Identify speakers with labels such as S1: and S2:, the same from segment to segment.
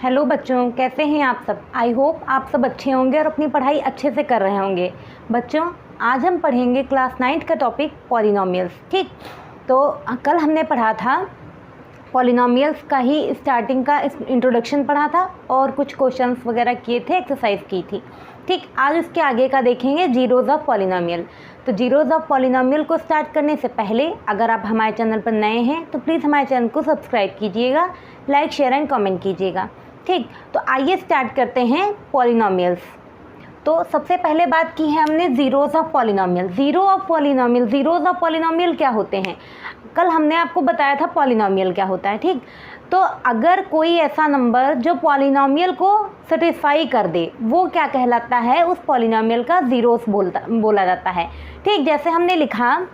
S1: Hello बच्चों, कैसे हैं आप सब। आई होप आप सब अच्छे होंगे और अपनी पढ़ाई अच्छे से कर रहे होंगे। बच्चों, आज हम पढ़ेंगे क्लास 9 का टॉपिक पॉलिनोमियल्स। ठीक, तो कल हमने पढ़ा था पॉलिनोमियल्स का ही स्टार्टिंग का इंट्रोडक्शन पढ़ा था और कुछ क्वेश्चंस वगैरह किए थे, एक्सरसाइज की थी। ठीक, आज उसके आगे का देखेंगे जीरोज़ ऑफ पॉलिनोमियल। तो जीरोज़ ऑफ पॉलिनोमियल को स्टार्ट करने से पहले अगर आप हमारे चैनल पर नए हैं तो प्लीज़ हमारे चैनल को सब्सक्राइब कीजिएगा, लाइक शेयर एंड कमेंट कीजिएगा। ठीक, तो आइए स्टार्ट करते हैं पॉलिनोमियल्स। तो सबसे पहले बात की है हमने zeros of polynomial. Zeros of polynomial क्या होते हैं, कल हमने आपको बताया था पॉलिनोमियल क्या होता है। ठीक, तो अगर कोई ऐसा नंबर जो पॉलिनोमियल को सेटिस्फाई कर दे वो क्या कहलाता है, उस पॉलिनोमियल का ज़ीरोज़ बोला जाता है। ठीक, जैसे हमने लिखा,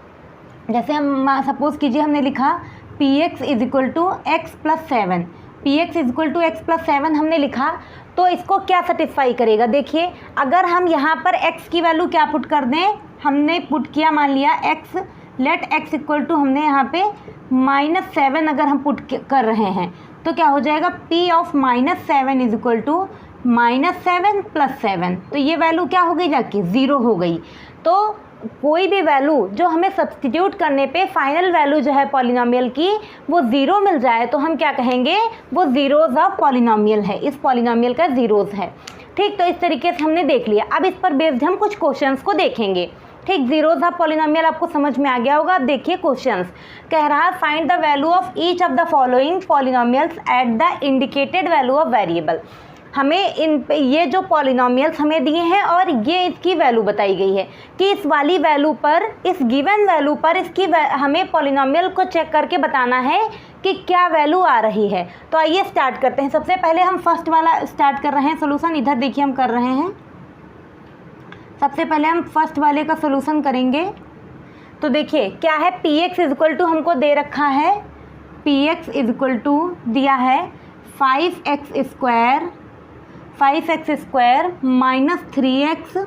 S1: जैसे हम सपोज़ कीजिए हमने लिखा px is equal to x plus 7, px is equal to x plus 7 हमने लिखा, तो इसको क्या सेटिस्फाई करेगा। देखिए, अगर हम यहाँ पर x की वैल्यू क्या पुट कर दें, हमने पुट किया, मान लिया x, let x equal to हमने यहाँ पे -7 अगर हम पुट कर रहे हैं तो क्या हो जाएगा, p of -7 is equal to -7 + 7। तो ये वैल्यू क्या हो गई, जाके 0 हो गई। तो कोई भी वैल्यू जो हमें सब्स्टिट्यूट करने पे फाइनल वैल्यू जो है पॉलिनोमियल की वो 0 मिल जाए तो हम क्या कहेंगे, वो ज़ीरोज़ ऑफ पॉलिनोमियल है, इस पॉलिनोमियल का ज़ीरोज़ है। ठीक, तो इस तरीके से हमने देख लिया। अब इस पर बेस्ड हम कुछ क्वेश्चंस को देखेंगे। ठीक, ज़ीरोज़ ऑफ पॉलिनोमियल आपको समझ में आ गया होगा। अब देखिए क्वेश्चंस कह रहा है, find the value of each of the following polynomials at the indicated value of variable. हमें ये जो पॉलिनोमियल्स हमें दिए हैं और ये इसकी वैल्यू बताई गई है कि इस वाली वैल्यू पर, इस गिवन वैल्यू पर इसकी हमें पॉलिनोमियल को चेक करके बताना है कि क्या वैल्यू आ रही है। तो आइए स्टार्ट करते हैं। सबसे पहले हम फर्स्ट वाला स्टार्ट कर रहे हैं सोल्यूशन। इधर देखिए हम कर रहे हैं, सबसे पहले हम फर्स्ट वाले का सोल्यूशन करेंगे। तो देखिए क्या है, px इज इक्वल टू हमको दे रखा है, px इज इक्वल टू दिया है 5x स्क्वायर -3x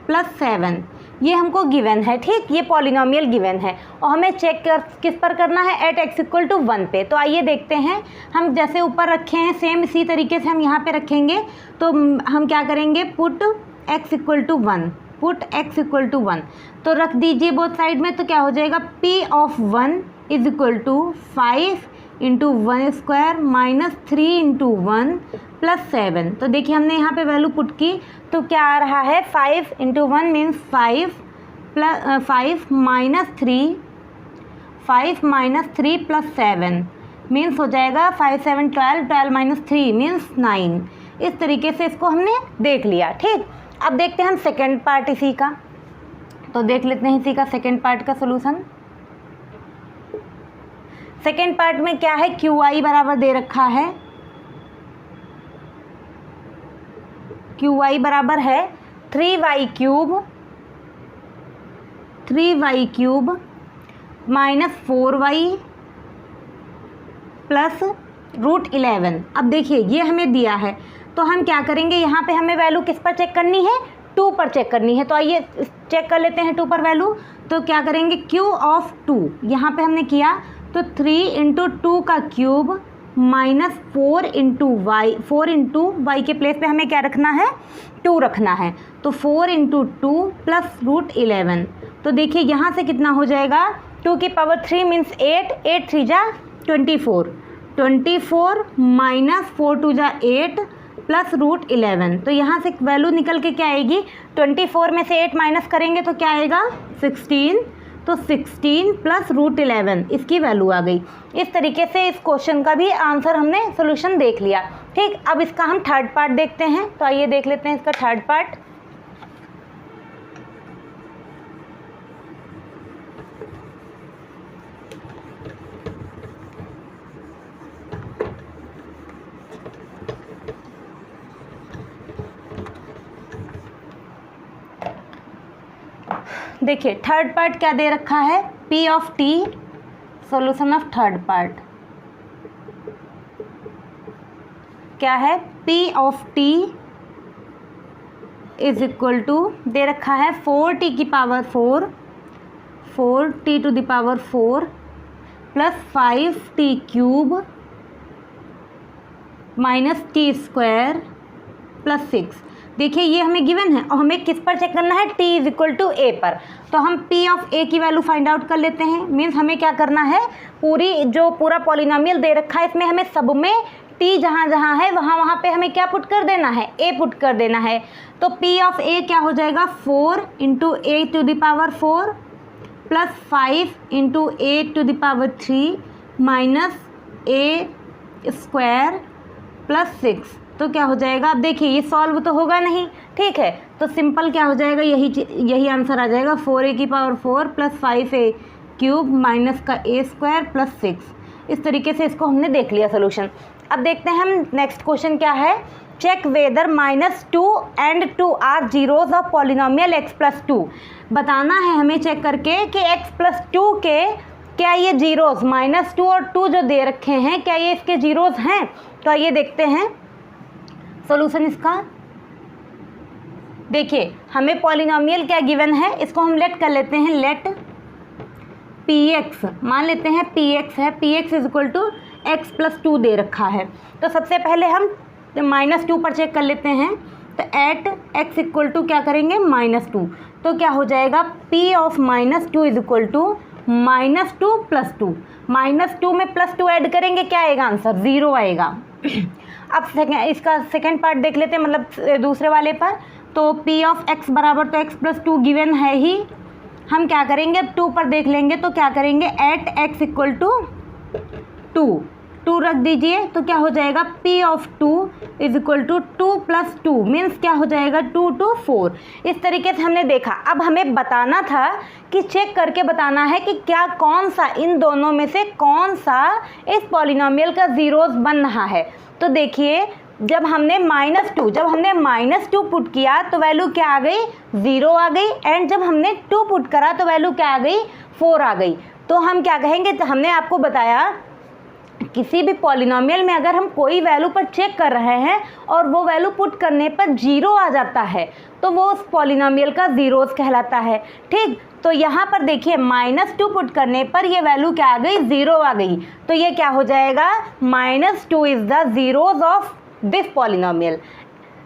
S1: प्लस 7, ये हमको गिवन है। ठीक, ये पॉलिनोमियल गिवन है और हमें चेक किस पर करना है, एट x इक्वल टू 1 पे। तो आइए देखते हैं, हम जैसे ऊपर रखे हैं सेम इसी तरीके से हम यहाँ पे रखेंगे। तो हम क्या करेंगे, पुट x इक्वल टू 1, तो रख दीजिए बोथ साइड में। तो क्या हो जाएगा, p of 1 is equal to 5 into 1 square -3 into 1 plus 7। तो देखिए हमने यहाँ पे वैल्यू पुट की तो क्या आ रहा है, 5 इंटू 1 मीन्स 5 -3 प्लस 7 मीन्स हो जाएगा 5 7 12, 12 -3 मीन्स 9। इस तरीके से इसको हमने देख लिया। ठीक, अब देखते हैं हम सेकेंड पार्ट इसी का। तो देख लेते हैं इसी का सेकेंड पार्ट का सोल्यूशन। सेकेंड पार्ट में क्या है, QI बराबर दे रखा है, QI बराबर है 3y क्यूब -4y प्लस √11। अब देखिए ये हमें दिया है तो हम क्या करेंगे, यहाँ पे हमें वैल्यू किस पर चेक करनी है, 2 पर चेक करनी है। तो आइए चेक कर लेते हैं 2 पर वैल्यू। तो क्या करेंगे, Q ऑफ 2 यहाँ पे हमने किया तो 3 इंटू 2 का cube -4 into y, 4 into y के प्लेस पे हमें क्या रखना है, 2 रखना है। तो 4 इंटू 2 प्लस √11। तो देखिए यहाँ से कितना हो जाएगा, 2 की पावर 3 मीन्स 8, 8 3 जा 24 -4 2 जा 8 प्लस √11। तो यहाँ से वैल्यू निकल के क्या आएगी, 24 में से 8 माइनस करेंगे तो क्या आएगा, 16। तो 16 प्लस √11 इसकी वैल्यू आ गई। इस तरीके से इस क्वेश्चन का भी आंसर हमने सोल्यूशन देख लिया। ठीक, अब इसका हम थर्ड पार्ट देखते हैं। तो आइए देख लेते हैं इसका थर्ड पार्ट। देखिए थर्ड पार्ट क्या दे रखा है, p of t, solution of third part क्या है, p of t is equal to दे रखा है 4t की power 4, 4t to the power 4 plus 5t cube minus T square plus 6। देखिए ये हमें गिवन है और हमें किस पर चेक करना है, t इज इक्वल टू ए पर। तो हम p ऑफ a की वैल्यू फाइंड आउट कर लेते हैं। मीन्स हमें क्या करना है, पूरा पॉलिनोमियल दे रखा है, इसमें हमें सब में t जहाँ जहाँ है वहाँ पे हमें क्या पुट कर देना है, a पुट कर देना है। तो p ऑफ a क्या हो जाएगा, 4 into a to the power 4 plus 5 into a to the power 3 minus a square plus 6। तो क्या हो जाएगा, अब देखिए ये सॉल्व तो होगा नहीं, ठीक है, तो सिंपल क्या हो जाएगा, यही आंसर आ जाएगा, 4a की power 4 plus 5a cube minus का a स्क्वायर प्लस 6। इस तरीके से इसको हमने देख लिया सोल्यूशन। अब देखते हैं हम नेक्स्ट क्वेश्चन क्या है, check whether -2 and 2 are zeros of polynomial x plus 2। बताना है हमें चेक करके कि x प्लस 2 के क्या ये जीरोज -2 और 2 जो दे रखे हैं क्या ये इसके जीरोज हैं। तो ये देखते हैं सॉल्यूशन इसका। देखिए हमें पॉलिनोमियल क्या गिवन है, इसको हम लेट कर लेते हैं, लेट px मान लेते हैं px है, px is equal to x plus 2 दे रखा है। तो सबसे पहले हम -2 पर चेक कर लेते हैं। तो एट x इक्वल टू क्या करेंगे, -2। तो क्या हो जाएगा, p of -2 is equal to -2 plus 2। -2 में प्लस 2 ऐड करेंगे, क्या आएगा आंसर, 0 आएगा। अब इसका सेकेंड पार्ट देख लेते हैं, मतलब दूसरे वाले पर। तो p ऑफ x बराबर तो x प्लस 2 गिवन है ही, हम क्या करेंगे, अब 2 पर देख लेंगे। तो क्या करेंगे, एट x इक्वल टू 2 रख दीजिए। तो क्या हो जाएगा, p of 2 is equal to 2 plus 2 means क्या हो जाएगा, 2 to 4। इस तरीके से हमने देखा। अब हमें बताना था कि चेक करके बताना है कि क्या कौन सा इन दोनों में से कौन सा इस पॉलिनोमियल का जीरोज बन रहा है। तो देखिए जब हमने -2 पुट किया तो वैल्यू क्या आ गई, 0 आ गई। एंड जब हमने 2 पुट करा तो वैल्यू क्या आ गई, 4 आ गई। तो हम क्या कहेंगे, तो हमने आपको बताया किसी भी पॉलिनोमियल में अगर हम कोई वैल्यू पर चेक कर रहे हैं और वो वैल्यू पुट करने पर 0 आ जाता है तो वो उस पॉलिनोमियल का जीरोज कहलाता है। ठीक, तो यहाँ पर देखिए -2 पुट करने पर ये वैल्यू क्या आ गई, 0 आ गई। तो ये क्या हो जाएगा, -2 is the zeros of this polynomial.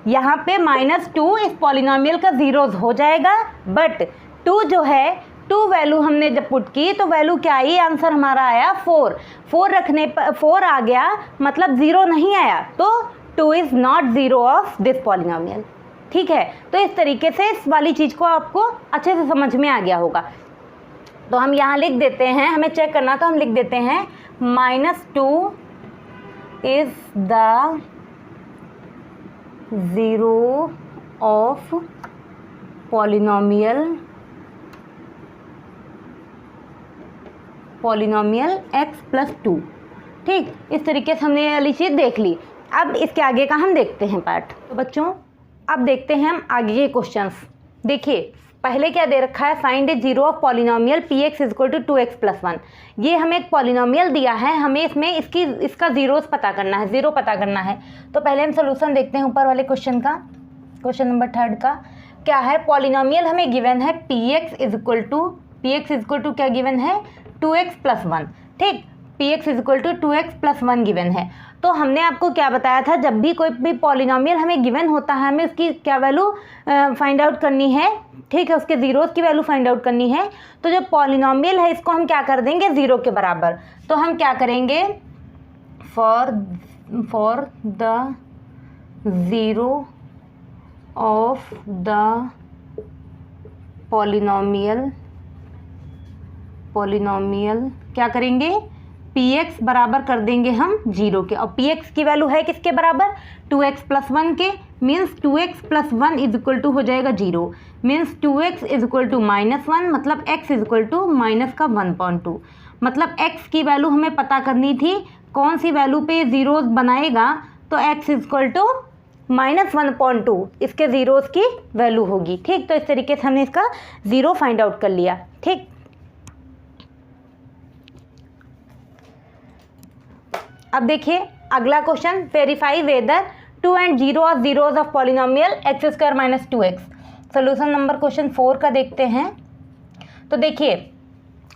S1: यहाँ पे -2 इस पॉलिनोमियल का जीरोज हो जाएगा, बट 2 जो है 2 वैल्यू हमने जब पुट की तो वैल्यू क्या आई, आंसर हमारा आया 4 रखने पर 4 आ गया, मतलब 0 नहीं आया। तो 2 is not 0 of this polynomial. ठीक है, तो इस तरीके से इस वाली चीज़ को आपको अच्छे से समझ में आ गया होगा। तो हम यहाँ लिख देते हैं, हमें चेक करना तो हम लिख देते हैं -2 is the zero of polynomial x plus 2। ठीक, इस तरीके से हमने ये वाली चीज़ देख ली। अब इसके आगे का हम देखते हैं पार्ट। तो बच्चों अब देखते हैं हम आगे के क्वेश्चंस। देखिए पहले क्या दे रखा है, find a zero of polynomial px is equal to 2x plus 1। ये हमें एक पॉलिनोमियल दिया है, हमें इसमें इसका जीरोस पता करना है, ज़ीरो पता करना है। तो पहले हम सोल्यूशन देखते हैं ऊपर वाले क्वेश्चन का, क्वेश्चन नंबर 3 का। क्या है, पॉलिनोमियल हमें गिवन है px इज इक्वल टू क्या गिवन है, 2x प्लस 1। ठीक, px is equal to 2x plus 1 given है। तो हमने आपको क्या बताया था, जब भी कोई भी पॉलिनोमियल हमें गिवन होता है हमें उसकी क्या वैल्यू फाइंड आउट करनी है। ठीक है, उसके जीरोस की वैल्यू फाइंड आउट करनी है। तो जो पॉलिनोमियल है इसको हम क्या कर देंगे, 0 के बराबर। तो हम क्या करेंगे, for the zero of the polynomial क्या करेंगे, px बराबर कर देंगे हम 0 के। और px की वैल्यू है किसके बराबर, 2x प्लस 1 के। Means 2x plus 1 is equal to हो जाएगा 0। Means 2x is equal to -1, मतलब x इज इक्वल टू -1.2। मतलब x की वैल्यू हमें पता करनी थी, कौन सी वैल्यू पे जीरोस बनाएगा। तो x इज इक्वल टू -1.2 इसके जीरोस की वैल्यू होगी। ठीक, तो इस तरीके से हमने इसका ज़ीरो फाइंड आउट कर लिया। ठीक, अब देखिए अगला question, verify whether 2 and 0 are zeros of polynomial x² - 2x। Solution number question 4 का देखते हैं। तो देखिए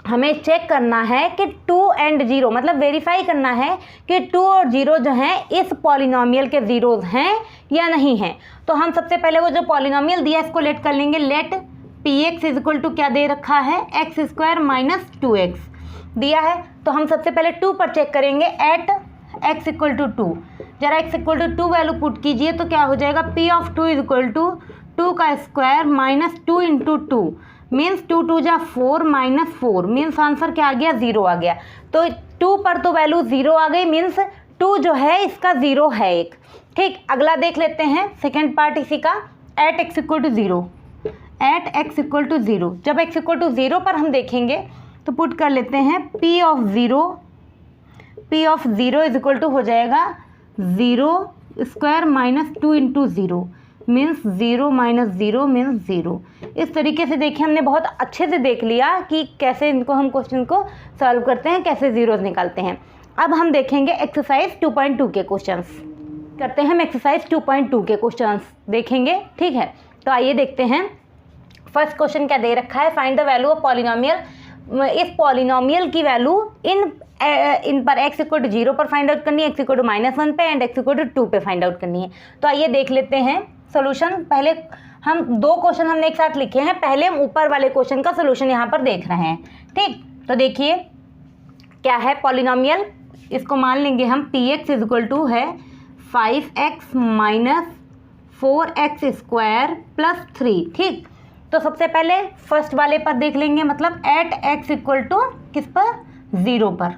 S1: हमें चेक करना है कि 2 एंड 0 मतलब वेरीफाई करना है कि 2 और 0 जो हैं इस पॉलिनोमियल के ज़ीरोज़ हैं या नहीं हैं। तो हम सबसे पहले वो जो पॉलिनोमियल दिया इसको लेट कर लेंगे। Let P x is equal to क्या दे रखा है, एक्स स्क्वायर माइनस 2x दिया है। तो हम सबसे पहले 2 पर चेक करेंगे एट x इक्वल टू 2। जरा x equal to 2 value put कीजिए तो क्या हो जाएगा, p of 2 is equal to 2 का स्क्वायर माइनस 2 इंटू 2 मीन्स 2 2 जा 4 माइनस 4 मीन्स आंसर क्या आ गया, 0 आ गया। तो 2 पर तो वैल्यू 0 आ गई मीन्स 2 जो है इसका 0 है एक। ठीक, अगला देख लेते हैं सेकेंड पार्ट इसी का, at x equal to 0। At x equal to 0, जब एक्स इक्वल टू 0 पर हम देखेंगे तो पुट कर लेते हैं p of 0 is equal to हो जाएगा 0 square minus 2 into 0 means 0 minus 0 means 0। इस तरीके से देखिए हमने बहुत अच्छे से देख लिया कि कैसे इनको हम क्वेश्चन को सॉल्व करते हैं, कैसे ज़ीरोज़ निकालते हैं। अब हम देखेंगे एक्सरसाइज 2.2 के क्वेश्चंस करते हैं। हम एक्सरसाइज 2.2 के क्वेश्चंस देखेंगे, ठीक है। तो आइए देखते हैं। फर्स्ट क्वेश्चन क्या दे रखा है, find the value of polynomial. इस पॉलिनोमियल की वैल्यू इन पर x इक्वल टू 0 पर फाइंड आउट करनी है, x इक्वल टू -1 पे एंड x इक्वल टू 2 पे फाइंड आउट करनी है। तो आइए देख लेते हैं सोल्यूशन। पहले हम 2 क्वेश्चन हमने एक साथ लिखे हैं, पहले हम ऊपर वाले क्वेश्चन का सोल्यूशन यहाँ पर देख रहे हैं। ठीक, तो देखिए क्या है पॉलिनोमियल, इसको मान लेंगे हम px इज इक्वल टू है 5x minus 4x square plus 3। ठीक, तो सबसे पहले फर्स्ट वाले पर देख लेंगे, मतलब एट x इक्वल टू किस पर, 0 पर।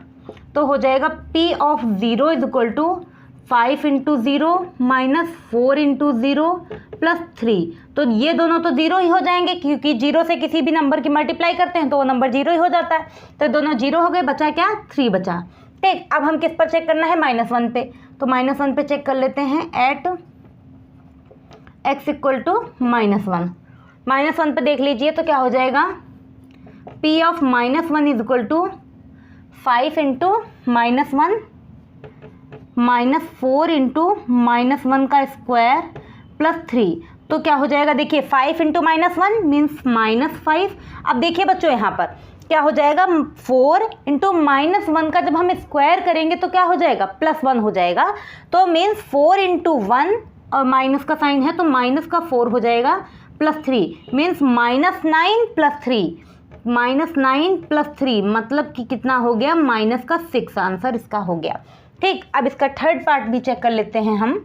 S1: तो हो जाएगा p of 0 is equal to 5 into 0 minus 4 into 0 plus 3। तो ये दोनों तो 0 ही हो जाएंगे क्योंकि 0 से किसी भी नंबर की मल्टीप्लाई करते हैं तो वो नंबर 0 ही हो जाता है। तो दोनों 0 हो गए, बचा क्या, 3 बचा। ठीक, अब हम किस पर चेक करना है, -1 पे। तो -1 पे चेक कर लेते हैं एट x इक्वल टू -1। -1 पे देख लीजिए तो क्या हो जाएगा, p of -1 is equal to 5 into -1 minus 4 into -1 का स्क्वायर प्लस 3। तो क्या हो जाएगा, देखिए 5 इंटू -1 मीन्स -5। अब देखिए बच्चों यहाँ पर क्या हो जाएगा, 4 इंटू -1 का जब हम स्क्वायर करेंगे तो क्या हो जाएगा, +1 हो जाएगा। तो मीन्स 4 इंटू 1 और माइनस का साइन है तो माइनस का 4 हो जाएगा प्लस 3 मीन्स -9 प्लस 3, -9 प्लस 3 मतलब कि कितना हो गया, माइनस का 6 आंसर इसका हो गया। ठीक, अब इसका थर्ड पार्ट भी चेक कर लेते हैं हम।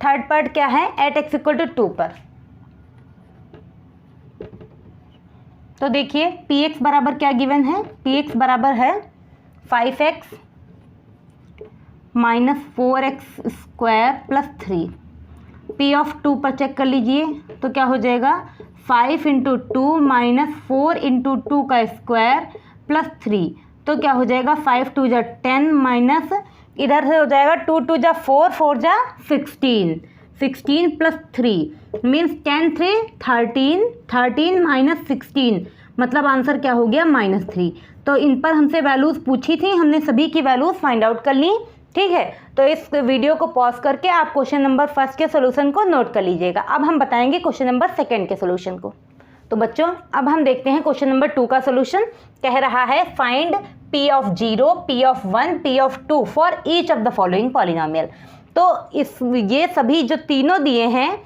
S1: थर्ड पार्ट क्या है, एट x इक्वल टू 2 पर। तो देखिए px बराबर क्या गिवन है, px बराबर है 5x minus 4x square plus 3। p of 2 पर चेक कर लीजिए तो क्या हो जाएगा, 5 इंटू 2 माइनस 4 इंटू 2 का स्क्वायर प्लस 3। तो क्या हो जाएगा, 5 2 जा 10 माइनस इधर से हो जाएगा 2 2 जा 4 4 जा 16 प्लस 3 मीन्स 10 3 13 माइनस 16 मतलब आंसर क्या हो गया, -3। तो इन पर हमसे वैल्यूज़ पूछी थी, हमने सभी की वैल्यूज़ फाइंड आउट कर ली। ठीक है, तो इस वीडियो को पॉज करके आप क्वेश्चन नंबर 1 के सोल्यूशन को नोट कर लीजिएगा। अब हम बताएंगे क्वेश्चन नंबर 2 के सोल्यूशन को। तो बच्चों अब हम देखते हैं क्वेश्चन नंबर 2 का सोल्यूशन। कह रहा है find p of 0, p of 1, p of 2 for each of the following polynomial. तो ये सभी जो तीनों दिए हैं,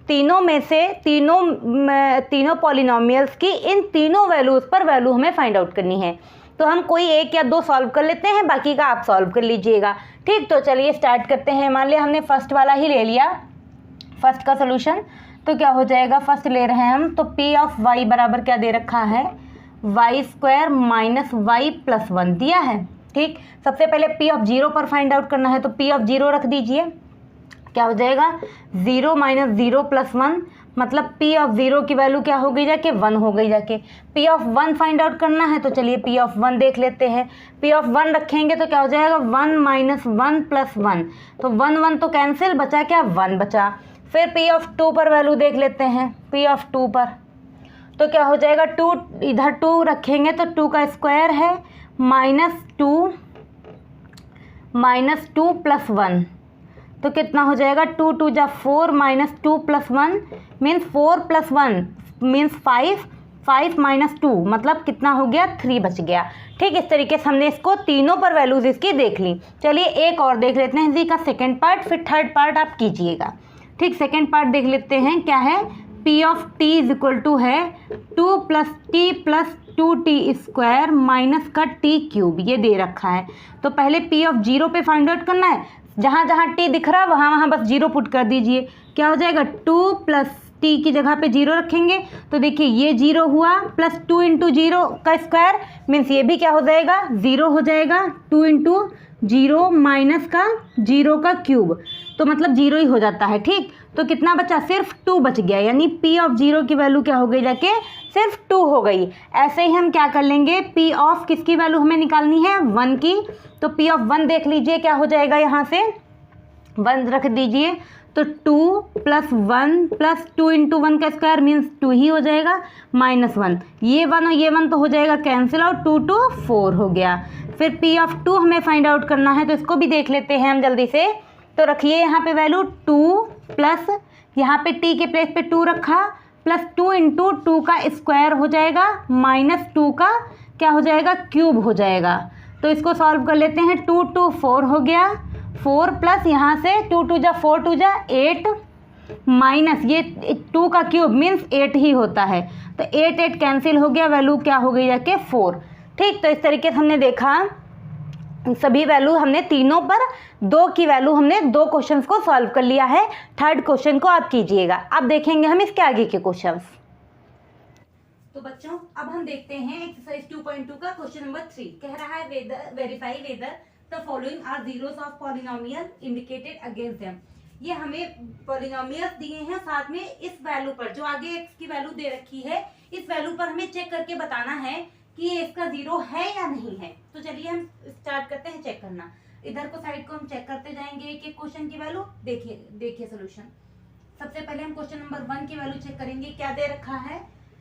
S1: तीनों में से तीनों पॉलिनोमियल्स की इन तीनों वैल्यूज़ पर वैल्यू हमें फाइंड आउट करनी है। तो हम कोई 1 या 2 सॉल्व कर लेते हैं, बाकी का आप सॉल्व कर लीजिएगा। ठीक, तो चलिए स्टार्ट करते हैं। मान लिया हमने फर्स्ट वाला ही ले लिया, फर्स्ट का सोल्यूशन। तो क्या हो जाएगा, फर्स्ट ले रहे हैं हम, तो p ऑफ y बराबर क्या दे रखा है, y square minus y plus 1 दिया है। ठीक, सबसे पहले p ऑफ 0 पर फाइंड आउट करना है तो p ऑफ 0 रख दीजिए। क्या हो जाएगा, 0 माइनस 0 प्लस 1 मतलब p ऑफ 0 की वैल्यू क्या हो गई जाके, 1 हो गई जाके। p ऑफ 1 फाइंड आउट करना है तो चलिए p ऑफ 1 देख लेते हैं। p ऑफ 1 रखेंगे तो क्या हो जाएगा, 1 माइनस 1 प्लस 1 तो 1 तो कैंसिल, बचा क्या, 1 बचा। फिर p ऑफ 2 पर वैल्यू देख लेते हैं, p ऑफ 2 पर तो क्या हो जाएगा, 2 इधर 2 रखेंगे तो 2 का स्क्वायर है -2 प्लस 1 तो कितना हो जाएगा, 2 2 जा 4 minus 2 plus 1 means 4 plus 1 means 5, 5 minus 2 मतलब कितना हो गया, 3 बच गया। ठीक, इस तरीके से हमने इसको तीनों पर वैल्यूज इसकी देख ली। चलिए एक और देख लेते हैं इसी का सेकेंड पार्ट, फिर थर्ड पार्ट आप कीजिएगा। ठीक, सेकेंड पार्ट देख लेते हैं क्या है। P of T is equal to है 2 plus T plus 2t square minus का टी क्यूब, ये दे रखा है। तो पहले पी ऑफ जीरो पे फाइंड आउट करना है, जहाँ जहाँ टी दिख रहा है वहाँ वहाँ बस जीरो पुट कर दीजिए। क्या हो जाएगा, 2 प्लस टी की जगह पे जीरो रखेंगे तो देखिए ये जीरो हुआ, प्लस 2 इंटू जीरो का स्क्वायर मीन्स ये भी क्या हो जाएगा, ज़ीरो हो जाएगा। 2 इंटू जीरो माइनस का जीरो का क्यूब, तो मतलब जीरो ही हो जाता है। ठीक, तो कितना बचा, सिर्फ 2 बच गया, यानी पी ऑफ जीरो की वैल्यू क्या हो गई, जाके सिर्फ 2 हो गई। ऐसे ही हम क्या कर लेंगे, पी ऑफ किसकी वैल्यू हमें निकालनी है, 1 की। तो पी ऑफ 1 देख लीजिए क्या हो जाएगा, यहाँ से 1 रख दीजिए तो 2 प्लस 1 प्लस 2 इंटू 1 का स्क्वायर मीन्स 2 ही हो जाएगा, माइनस 1, ये 1 और ये 1 तो हो जाएगा कैंसिल आउट, 2 to 4 हो गया। फिर पी ऑफ 2 हमें फाइंड आउट करना है, तो इसको भी देख लेते हैं हम जल्दी से। तो रखिए यहाँ पे वैल्यू 2 प्लस यहाँ पे टी के प्लेस पे 2 रखा, प्लस 2 इंटू 2 का स्क्वायर हो जाएगा, माइनस 2 का क्या हो जाएगा, क्यूब हो जाएगा। तो इसको सॉल्व कर लेते हैं, 2 to 4 हो गया, 4 प्लस यहाँ से 2 2 जा 4 2 जा 8 माइनस ये 2 का क्यूब मीन्स 8 ही होता है, तो 8 8 कैंसिल हो गया, वैल्यू क्या हो गई जाके 4। ठीक, तो इस तरीके से हमने देखा सभी वैल्यू हमने तीनों पर 2 की वैल्यू हमने 2 क्वेश्चंस को सॉल्व कर लिया है। थर्ड क्वेश्चन को आप कीजिएगा। अब देखेंगे हम इसके आगे के क्वेश्चंस। तो बच्चों अब हम देखते हैं एक्सरसाइज 2.2 का क्वेश्चन नंबर 3। कह रहा है verify whether the following are zeros of polynomial indicated against them. ये हमें पॉलिनोमियल्स दिए हैं, साथ में इस वैल्यू पर जो आगे एक्स की वैल्यू दे रखी है, इस वैल्यू पर हमें चेक करके बताना है कि ये इसका जीरो है या नहीं है। तो चलिए हम स्टार्ट करते हैं चेक करना। इधर को साइड को हम चेक करते जाएंगे एक एक क्वेश्चन की वैल्यू। देखिए सोल्यूशन। सबसे पहले हम क्वेश्चन नंबर 1 की वैल्यू चेक करेंगे। क्या दे रखा है,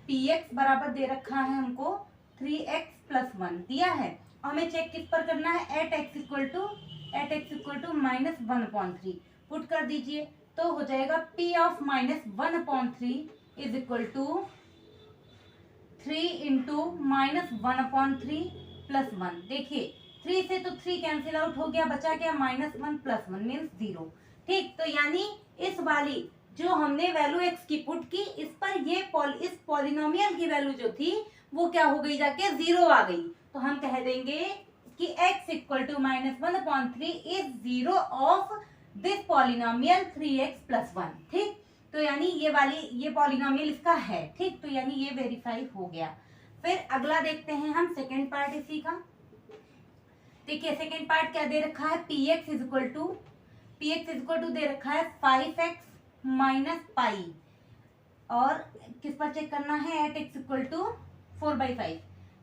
S1: px बराबर दे रखा है हमको 3x प्लस 1 दिया है, और हमें चेक किस पर करना है, at x equal to minus 1/3 put कर दीजिए। तो हो जाएगा p of minus 1/3 is equal to 3 into minus 1/3 plus 1। देखिए 3 से तो 3 कैंसिल आउट हो गया, बचा क्या -1 प्लस 1 मीन्स 0। ठीक, तो यानी इस वाली जो हमने वैल्यू x की पुट की, इस पर ये इस पॉलिनोमियल की वैल्यू जो थी वो क्या हो गई, जाके 0 आ गई। तो हम कह देंगे कि x equal to -1/3 is 0 of this polynomial 3x plus 1। ठीक, तो यानी ये पॉलिनोमियल इसका है। ठीक, तो यानी ये वेरीफाई हो गया। फिर अगला देखते हैं हम सेकेंड पार्ट इसी का। देखिए सेकेंड पार्ट क्या दे रखा है, px इज इक्वल टू दे रखा है 5x माइनस पाई, और किस पर चेक करना है, at x equal to 4/5,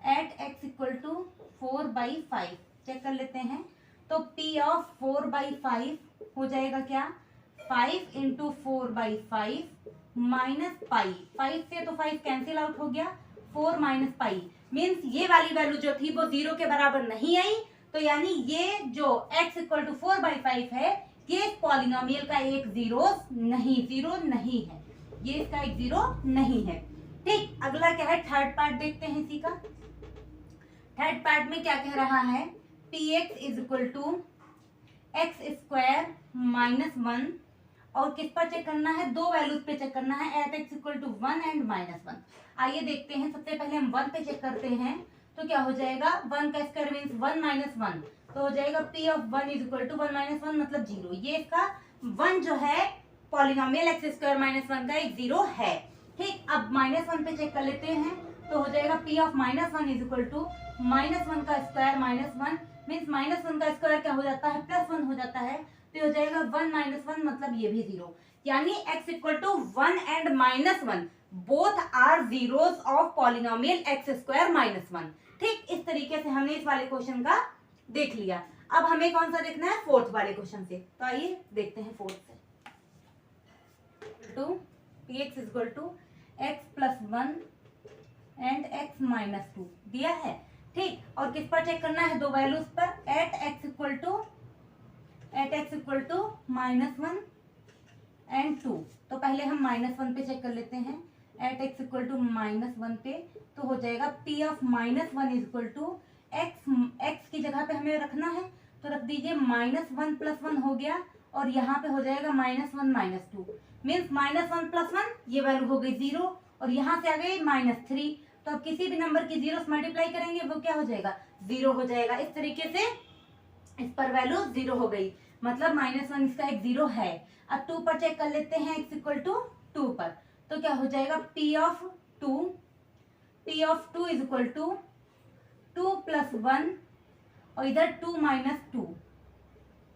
S1: at x equal to 4/5 check कर लेते हैं। तो p ऑफ 4/5 हो जाएगा क्या, 5 इंटू 4/5 माइनस पाई, 5 से तो 5 कैंसिल आउट हो गया, 4 माइनस पाई मीन्स ये वाली वैल्यू जो थी वो 0 के बराबर नहीं आई। तो यानी ये जो x इक्वल टू 4/5 है, ये पॉलिनोमियल का एक जीरो नहीं है, ये इसका एक जीरो नहीं है। ठीक, अगला क्या है, थर्ड पार्ट देखते हैं इसी का। थर्ड पार्ट में क्या कह रहा है, px is equal to x square minus 1, और किस पर चेक करना है, 2 वैल्यूज पे चेक करना है, at x equal to 1 and -1। आइए देखते हैं, सबसे पहले हम 1 पे चेक करते हैं। तो क्या हो जाएगा, 1 का स्क्वायर मीन्स 1 - 1, तो हो जाएगा p of 1 is equal to 1 - 1 मतलब 0। ये इसका 1 जो है पॉलिनोमियल एक्स स्क्वायर -1 का एक 0 है। ठीक, अब -1 पे चेक कर लेते हैं। तो हो जाएगा p of -1 is equal to -1 का स्क्वायर -1 मीन्स -1 का स्क्वायर क्या हो जाता है, +1 हो जाता है। तो हो जाएगा 1 - 1 मतलब ये भी 0, यानी x equal to 1 and -1 both are zeros of polynomial x square -1। ठीक, इस तरीके से हमने इस वाले क्वेश्चन का देख लिया। अब हमें कौन सा देखना है, फोर्थ वाले क्वेश्चन से। तो आइए देखते हैं फोर्थ से। To px is equal to x plus 1 and x minus 2 दिया है। ठीक, और किस पर चेक करना है, 2 वैल्यूज पर, at x equal to -1 and 2। तो पहले हम -1 पे चेक कर लेते हैं। एट एक्स इक्वल टू -1 पे, तो हो जाएगा P of -1 is equal to x की जगह पे हमें रखना है तो रख दीजिए -1 + 1 हो गया, और यहाँ पे हो जाएगा -1 -2 मीन्स -1 + 1 ये वैल्यू हो गई 0, और यहाँ से आ गई -3। तो अब किसी भी नंबर की जीरो से मल्टीप्लाई करेंगे वो क्या हो जाएगा, 0 हो जाएगा। इस तरीके से इस पर वैल्यू 0 हो गई, मतलब -1 इसका एक 0 है। अब 2 पर चेक कर लेते हैं, x इक्वल टू 2 पर, तो क्या हो जाएगा P of 2 is equal to 2 + 1 और इधर 2 - 2,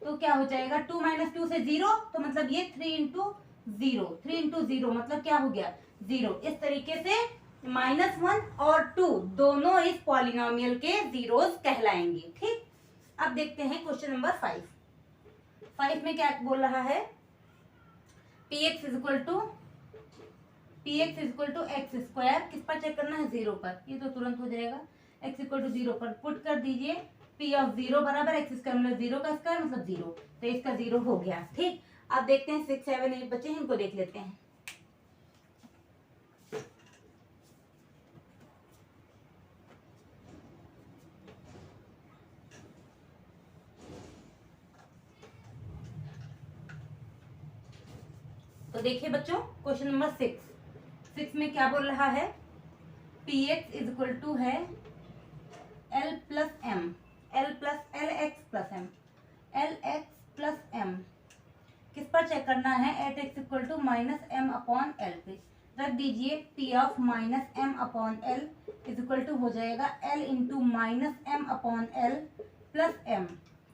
S1: तो क्या हो जाएगा 2 - 2 से 0, तो मतलब ये 3 × 0 मतलब क्या हो गया 0। इस तरीके से -1 और 2 दोनों इस पॉलिनोमियल के जीरोस कहलाएंगे। ठीक, अब देखते हैं क्वेश्चन नंबर 5 में क्या बोल रहा है, px is equal to x², किस पर चेक करना है 0 पर, ये तो तुरंत हो जाएगा। x इक्वल टू 0 पर पुट कर दीजिए, p ऑफ 0 बराबर x² मतलब 0 का स्क्वायर मतलब 0, तो इसका 0 हो गया। ठीक, अब देखते हैं 6, 7, 8 बचे हैं, इनको देख लेते हैं। तो देखिए बच्चों, क्वेश्चन नंबर 6 में क्या बोल रहा है, px इज इक्वल टू है lx+m, किस पर चेक करना है, at x equal to -m/l पे रख दीजिए। p of -m/l is equal to हो जाएगा l into -m/l plus m,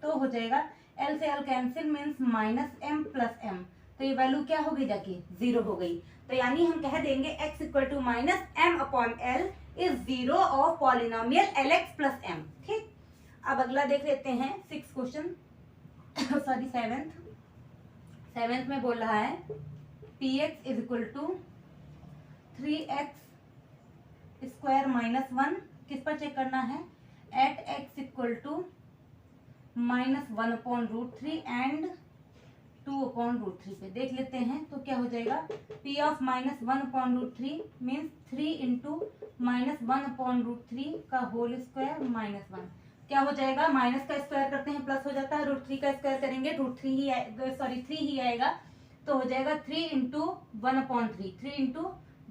S1: तो हो जाएगा l से l cancel means -m + m, तो ये वैल्यू क्या हो गई जाके 0 हो गई। तो यानी हम कह देंगे x equal to -m/l is 0 of polynomial lx + m। ठीक, अब अगला देख लेते हैं 6 क्वेश्चन सॉरी 7th में बोल रहा है px is equal to 3x² - 1, किस पर चेक करना है, at x equal to -1/√3 and 2/√3 पे देख लेते हैं, तो क्या हो जाएगा p ऑफ -1/√3 मीन्स 3 इंटू -1/√3 का होल स्क्वायर -1, क्या हो जाएगा, माइनस का स्क्वायर करते हैं प्लस हो जाता है, √3 का स्क्वायर करेंगे √3 ही आएगा, तो हो जाएगा 3 इंटू 1/3, 3 इंटू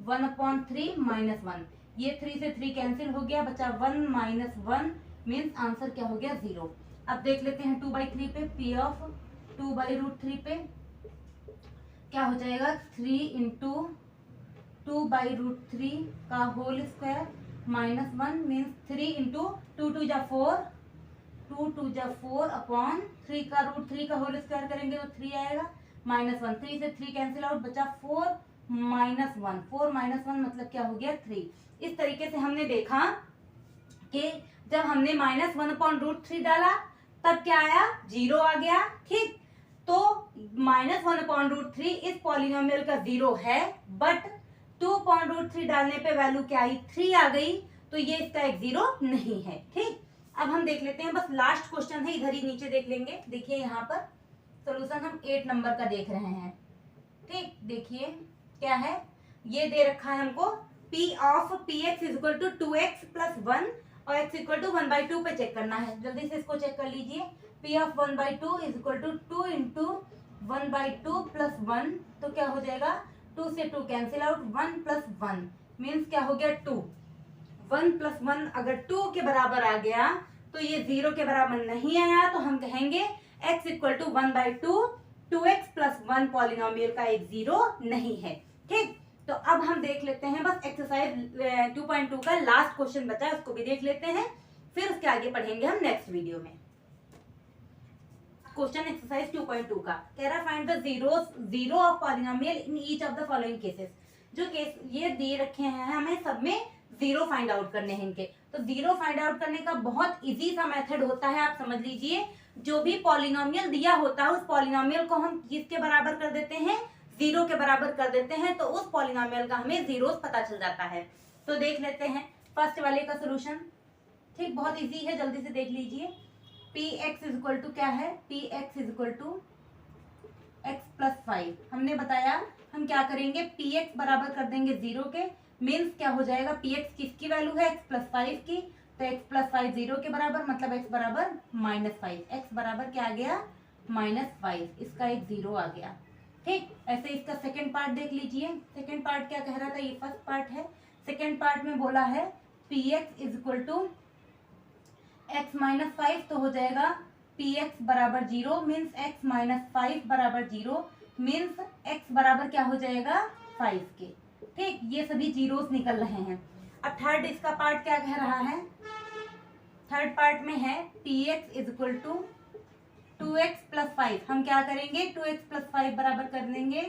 S1: 1/3 -1, ये 3 से 3 कैंसिल हो गया, बचा 1 - 1 मीन्स आंसर क्या हो गया 0। अब देख लेते हैं 2/3 पे, p ऑफ 2/√3 पे क्या हो जाएगा 3 इंटू 2/√3 का होल स्क्वायर -1 मीन्स 3 इंटू 2 2 जा 4, 2 2 जा 4/3 का √3 का होल स्क्वायर करेंगे तो 3 आएगा, -1, 3 से 3 कैंसिल आउट, बचा 4 -1 मतलब क्या हो गया 3। इस तरीके से हमने देखा कि जब हमने -1/√3 डाला तब क्या आया 0 आ गया। ठीक, तो -1/√3 इस पॉलिनोमियल का 0 है, बट 2/√3 डालने पे वैल्यू क्या आई 3 आ गई, तो ये इसका एक 0 नहीं है। ठीक, अब हम देख लेते हैं, बस लास्ट क्वेश्चन है, इधर ही नीचे देख लेंगे। देखिए यहाँ पर सोल्यूशन हम 8 नंबर का देख रहे हैं। ठीक, देखिए क्या है, ये दे रखा है हमको p of px is equal to 2x + 1 और x इक्वल टू 1/2 पे चेक करना है। जल्दी से इसको चेक कर लीजिए, p of 1/2 is equal to 2 into 1/2 plus 1, तो क्या हो जाएगा 2 से 2 कैंसिल आउट, 1 + 1 मीन्स क्या हो गया 2, 1 + 1 अगर 2 के बराबर आ गया तो ये 0 के बराबर नहीं आया, तो हम कहेंगे x equal to 1/2, 2x + 1 polynomial का एक 0 नहीं है। ठीक, तो अब हम देख लेते हैं, बस एक्सरसाइज 2.2 का लास्ट क्वेश्चन बचा है, उसको भी देख लेते हैं, फिर उसके आगे पढ़ेंगे हम नेक्स्ट वीडियो में। क्वेश्चन एक्सरसाइज 2.2 का कह रहा है find the zero of polynomial in each of the following cases. जो केस ये दे रखे हैं हमें सब में 0 फाइंड आउट करने हैं इनके, तो 0 फाइंड आउट करने का बहुत इजी सा मेथड होता है, आप समझ लीजिए। जो भी पॉलिनोमियल दिया होता है उस पॉलिनोमियल को हम किसके बराबर कर देते हैं 0 के बराबर कर देते हैं, तो उस पॉलिनोमियल का हमें जीरोस पता चल जाता है। तो देख लेते हैं फर्स्ट वाले का सोल्यूशन। ठीक, बहुत इजी है, जल्दी से देख लीजिए। px इज इक्वल टू क्या है, px is equal to x + 5, हमने बताया हम क्या करेंगे, पी एक्स बराबर कर देंगे 0 के, मीन्स क्या हो जाएगा, पी एक्स किसकी वैल्यू है, एक्स प्लस 5 की, तो एक्स प्लस 5 0 के बराबर, मतलब एक्स बराबर -5, एक्स बराबर क्या आ गया, -5, इसका एक 0 आ गया। ठीक, ऐसे इसका सेकेंड पार्ट देख लीजिए। सेकेंड पार्ट क्या कह रहा था, ये फर्स्ट पार्ट है। सेकेंड पार्ट में बोला है P x is equal to x -5, तो हो जाएगा पी एक्स बराबर 0, मीन्स एक्स -5 बराबर 0, मीन्स एक्स बराबर क्या हो जाएगा, 5 के। ठीक, ये सभी जीरोस निकल रहे हैं। अब थर्ड इसका पार्ट क्या कह रहा है, थर्ड पार्ट में है P x is equal to 2x plus 5, हम क्या करेंगे, 2x प्लस 5 बराबर कर देंगे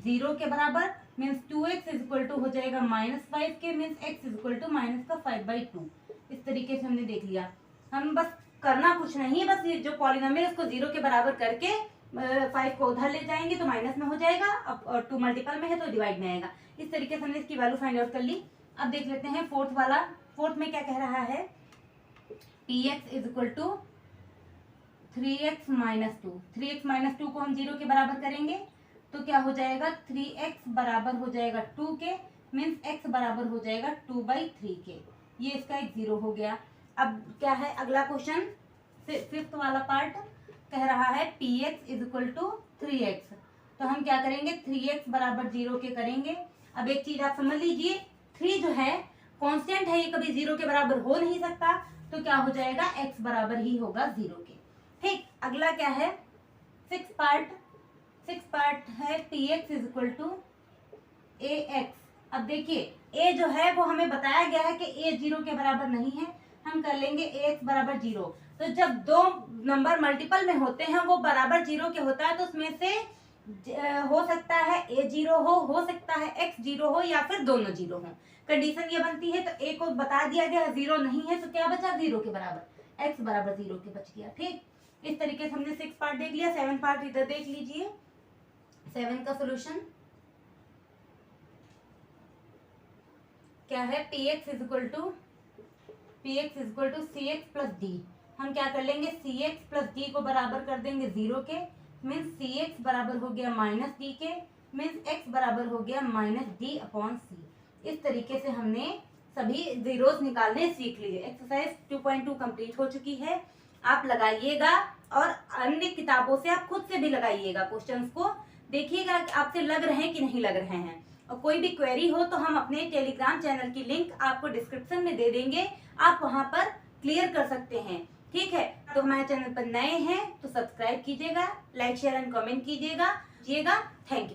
S1: 0 के बराबर, means 2x is equal to हो जाएगा -5 के, means x is equal to -5/2। इस तरीके से हमने देख लिया। हम बस करना कुछ नहीं है, बस ये जो पॉलिनोमियल है उसको 0 के बराबर करके 5 को उधर ले जाएंगे तो माइनस में हो जाएगा, अब 2 मल्टीपल में है तो डिवाइड में आएगा। इस तरीके से हमने इसकी वैल्यू फाइंड आउट कर ली। अब देख लेते हैं फोर्थ वाला। फोर्थ में क्या कह रहा है, P x is equal to 3x - 2, 3x - 2 को हम 0 के बराबर करेंगे तो क्या हो जाएगा, 3x बराबर हो जाएगा 2 के, मीन्स x बराबर हो जाएगा 2/3 के। ये इसका एक 0 हो गया। अब क्या है अगला क्वेश्चन, फिफ्थ वाला पार्ट कह रहा है P x is equal to 3x, तो हम क्या करेंगे, 3x बराबर 0 के करेंगे। अब एक चीज आप समझ लीजिए, 3 जो है कांस्टेंट है, ये कभी 0 के बराबर हो नहीं सकता, तो क्या हो जाएगा, x बराबर ही होगा 0 के। ठीक, अगला क्या है, सिक्स पार्ट है P x is equal to a x. अब देखिए a जो है वो हमें बताया गया है कि a 0 के बराबर नहीं है, हम कर लेंगे ए एक्स बराबर 0। तो जब दो नंबर मल्टीपल में होते हैं वो बराबर 0 के होता है, तो उसमें से हो सकता है a 0 हो सकता है x 0 हो, या फिर दोनों 0 हो। कंडीशन ये बनती है, तो a को बता दिया गया 0 नहीं है, तो क्या बचा, 0 के बराबर, x बराबर 0 के बच गया। ठीक, इस तरीके से हमने 6 पार्ट देख लिया। 7 पार्ट इधर देख लीजिए। 7 का सोल्यूशन क्या है, P x is equal to c x plus d. हम क्या कर लेंगे, सी एक्स प्लस डी को बराबर कर देंगे 0 के, मीन्स सी एक्स बराबर हो गया -d के, मीन्स x बराबर हो गया -d/c। इस तरीके से हमने सभी जीरोस निकालने सीख लिए। एक्सरसाइज 2.2 कंप्लीट हो चुकी है। आप लगाइएगा और अन्य किताबों से आप खुद से भी लगाइएगा, क्वेश्चंस को देखिएगा आपसे लग रहे हैं कि नहीं लग रहे हैं। और कोई भी क्वेरी हो तो हम अपने टेलीग्राम चैनल की लिंक आपको डिस्क्रिप्शन में दे देंगे, आप वहां पर क्लियर कर सकते हैं। ठीक है, तो हमारे चैनल पर नए हैं तो सब्सक्राइब कीजिएगा, लाइक शेयर एंड कमेंट कीजिएगा। Thank you.